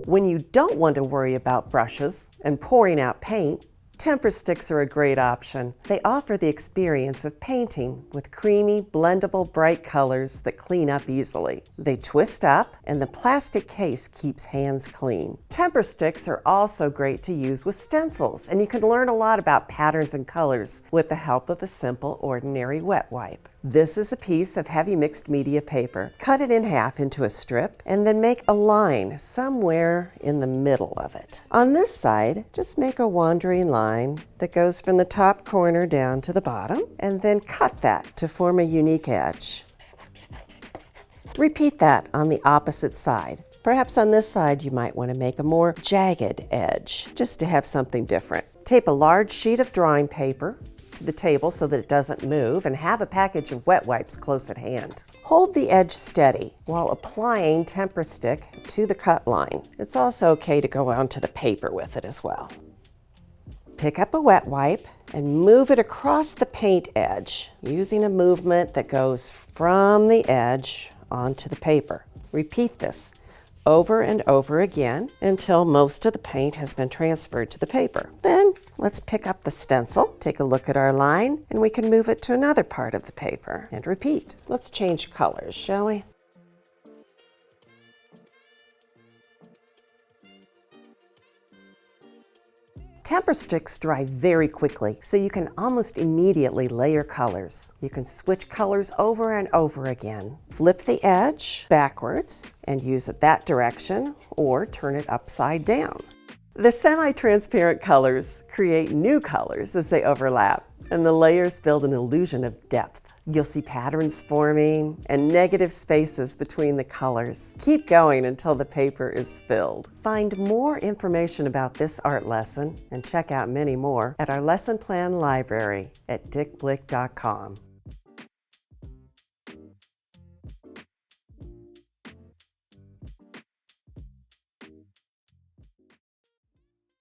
When you don't want to worry about brushes and pouring out paint, Tempera sticks are a great option. They offer the experience of painting with creamy, blendable, bright colors that clean up easily. They twist up, and the plastic case keeps hands clean. Tempera sticks are also great to use with stencils, and you can learn a lot about patterns and colors with the help of a simple, ordinary wet wipe. This is a piece of heavy mixed media paper. Cut it in half into a strip and then make a line somewhere in the middle of it. On this side, just make a wandering line that goes from the top corner down to the bottom, and then cut that to form a unique edge. Repeat that on the opposite side. Perhaps on this side you might want to make a more jagged edge, just to have something different. Tape a large sheet of drawing paper to the table so that it doesn't move, and have a package of wet wipes close at hand. Hold the edge steady while applying Tempera stick to the cut line. It's also okay to go onto the paper with it as well. Pick up a wet wipe and move it across the paint edge using a movement that goes from the edge onto the paper. Repeat this over and over again until most of the paint has been transferred to the paper. Then let's pick up the stencil, take a look at our line, and we can move it to another part of the paper and repeat. Let's change colors, shall we? Tempera sticks dry very quickly, so you can almost immediately layer colors. You can switch colors over and over again. Flip the edge backwards and use it that direction, or turn it upside down. The semi-transparent colors create new colors as they overlap, and the layers build an illusion of depth. You'll see patterns forming and negative spaces between the colors. Keep going until the paper is filled. Find more information about this art lesson and check out many more at our lesson plan library at dickblick.com.